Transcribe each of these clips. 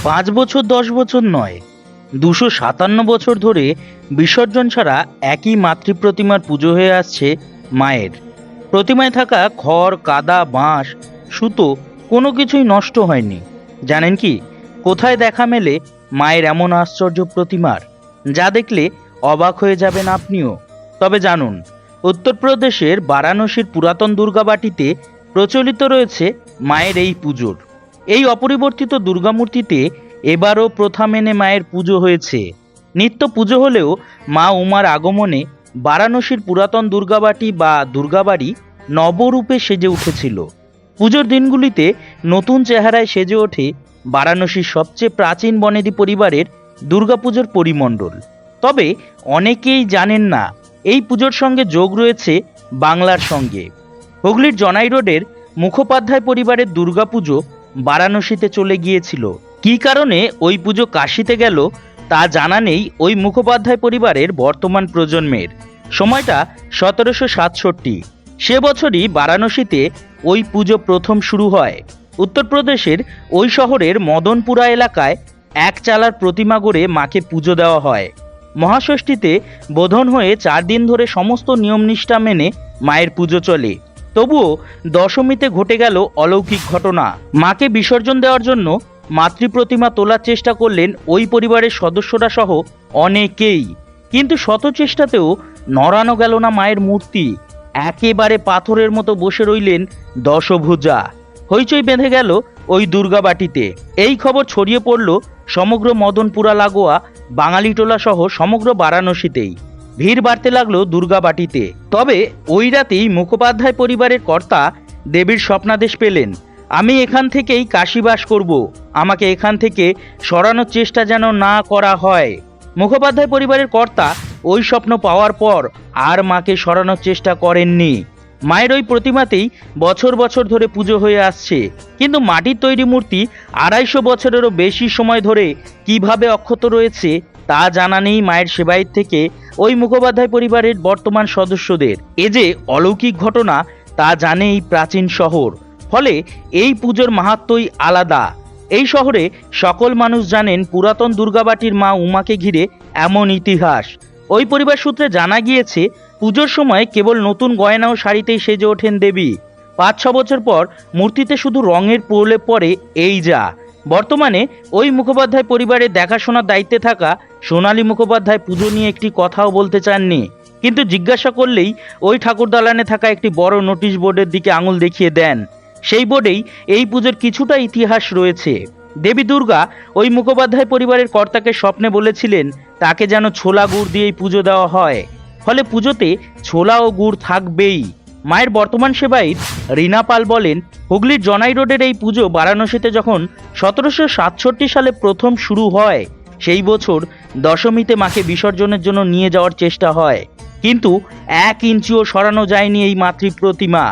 5 বছর 10 বছর নয়, 257 বছর ধরে বিসর্জন ছাড়া একই মাতৃপ্রতিমার পুজো হয়ে আসছে মায়ের। প্রতিমায় থাকা খড়, কাদা, বাঁশ, সুতো কোনো কিছুই নষ্ট হয়নি। জানেন কি কোথায় দেখা মেলে মায়ের এমন আশ্চর্য প্রতিমার, যা দেখলে অবাক হয়ে যাবেন আপনিও? তবে জানুন, উত্তরপ্রদেশের বারাণসীর পুরাতন দুর্গাবাটিতে প্রচলিত রয়েছে মায়ের এই পুজোর। এই অপরিবর্তিত দুর্গামূর্তিতে এবারও প্রথা মেনে মায়ের পুজো হয়েছে। নিত্য পুজো হলেও মা উমার আগমনে বারাণসীর পুরাতন দুর্গাবাটি বা দুর্গাবাড়ি নবরূপে সেজে উঠেছিল। পুজোর দিনগুলিতে নতুন চেহারায় সেজে ওঠে বারাণসীর সবচেয়ে প্রাচীন বনেদি পরিবারের দুর্গাপুজোর পরিমণ্ডল। তবে অনেকেই জানেন না এই পুজোর সঙ্গে যোগ রয়েছে বাংলার সঙ্গে। হুগলির জনাই রোডের মুখোপাধ্যায় পরিবারের দুর্গাপুজো বারাণসীতে চলে গিয়েছিল। কী কারণে ওই পুজো কাশীতে গেল তা জানা নেই ওই মুখোপাধ্যায় পরিবারের বর্তমান প্রজন্মের। সময়টা 1767। সে বছরই বারাণসীতে ওই পুজো প্রথম শুরু হয়। উত্তরপ্রদেশের ওই শহরের মদনপুরা এলাকায় এক চালার প্রতিমা গড়ে মাকে পুজো দেওয়া হয়। মহাষষ্ঠীতে বোধন হয়ে 4 দিন ধরে সমস্ত নিয়মনিষ্ঠা মেনে মায়ের পুজো চলে। তবুও দশমীতে ঘটে গেল অলৌকিক ঘটনা। মাকে বিসর্জন দেওয়ার জন্য মাতৃপ্রতিমা তোলার চেষ্টা করলেন ওই পরিবারের সদস্যরা সহ অনেকেই, কিন্তু শত চেষ্টাতেও নড়ানো গেল না মায়ের মূর্তি। একেবারে পাথরের মতো বসে রইলেন দশভুজা। হইচই বেঁধে গেল ওই দুর্গাবাটিতে। এই খবর ছড়িয়ে পড়ল সমগ্র মদনপুরা লাগোয়া বাঙালিটোলা সহ সমগ্র বারাণসীতেই। ভিড় বাড়তে লাগলো দুর্গাবাটিতে। তবে ওই রাতেই মুখোপাধ্যায় পরিবারের কর্তা দেবীর স্বপ্নাদেশ পেলেন, আমি এখান থেকেই কাশীবাস করব, আমাকে এখান থেকে সরানোর চেষ্টা যেন না করা হয়। মুখোপাধ্যায় পরিবারের কর্তা ওই স্বপ্ন পাওয়ার পর আর মাকে সরানোর চেষ্টা করেননি। মায়ের ওই প্রতিমাতেই বছর বছর ধরে পুজো হয়ে আসছে। কিন্তু মাটির তৈরি মূর্তি 250 বছরেরও বেশি সময় ধরে কিভাবে অক্ষত রয়েছে তা জানা নেই মায়ের সেবায়েত থেকে ওই মুখোপাধ্যায় পরিবারের বর্তমান সদস্যদের। এ যে অলৌকিক ঘটনা তা জানে এই প্রাচীন শহর। ফলে এই পুজোর মাহাত্ম্যই আলাদা। এই শহরে সকল মানুষ জানেন পুরাতন দুর্গাবাটির মা উমাকে ঘিরে এমন ইতিহাস। ওই পরিবার সূত্রে জানা গিয়েছে পুজোর সময় কেবল নতুন গয়না ও শাড়িতেই সেজে ওঠেন দেবী। 5-6 বছর পর মূর্তিতে শুধু রঙের প্রলেপ পড়ে, এই যা। বর্তমানে ওই মুখোপাধ্যায় পরিবারের দেখাশোনার দায়িত্বে থাকা সোনালী মুখোপাধ্যায় পুজো নিয়ে একটি কথাও বলতে চাননি। কিন্তু জিজ্ঞাসা করলেই ওই ঠাকুর দালানে থাকা একটি বড় নোটিশ বোর্ডের দিকে আঙুল দেখিয়ে দেন। সেই বোর্ডেই এই পুজোর কিছুটা ইতিহাস রয়েছে। দেবী দুর্গা ওই মুখোপাধ্যায় পরিবারের কর্তাকে স্বপ্নে বলেছিলেন তাকে যেন ছোলা গুড় দিয়েই পুজো দেওয়া হয়। ফলে পুজোতে ছোলা ও গুড় থাকবেই। মায়ের বর্তমান সেবায়িত রীনা পাল বলেন, হুগলির জনাই রোডের এই পুজো বারাণসীতে যখন 1767 সালে প্রথম শুরু হয়, সেই বছর দশমীতে মাকে বিসর্জনের জন্য নিয়ে যাওয়ার চেষ্টা হয়, কিন্তু 1 ইঞ্চিও সরানো যায়নি এই মাতৃপ্রতিমা।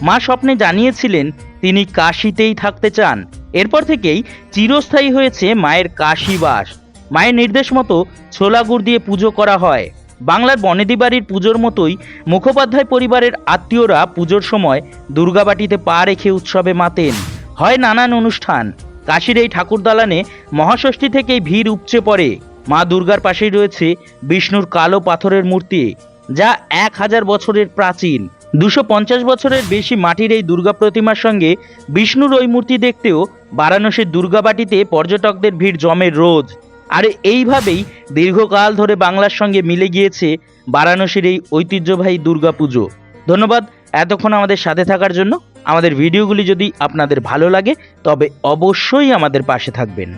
মা স্বপ্নে জানিয়েছিলেন তিনি কাশীতেই থাকতে চান। এরপর থেকেই চিরস্থায়ী হয়েছে মায়ের কাশীবাস। মায়ের নির্দেশ মতো ছোলা গুড় দিয়ে পুজো করা হয়। বাংলার বনেদি বাড়ির পুজোর মতোই মুখোপাধ্যায় পরিবারের আত্মীয়রা পুজোর সময় দুর্গাবাটিতে পা রেখে উৎসবে মাতেন। হয় নানান অনুষ্ঠান। কাশীর এই ঠাকুর দালানে মহাষষ্ঠী থেকেই ভিড় উপচে পড়ে। মা দুর্গার পাশেই রয়েছে বিষ্ণুর কালো পাথরের মূর্তি, যা 1000 বছরের প্রাচীন। 250 বছরের বেশি মাটির এই দুর্গা প্রতিমার সঙ্গে বিষ্ণুর ওই মূর্তি দেখতেও বারাণসীর দুর্গাবাটিতে পর্যটকদের ভিড় জমে রোজ। আর এইভাবেই দীর্ঘকাল ধরে বাংলার সঙ্গে মিলে গিয়েছে বারাণসীর এই ঐতিহ্যবাহী দুর্গাপুজো। ধন্যবাদ এতক্ষণ আমাদের সাথে থাকার জন্য। আমাদের ভিডিওগুলি যদি আপনাদের ভালো লাগে তবে অবশ্যই আমাদের পাশে থাকবেন।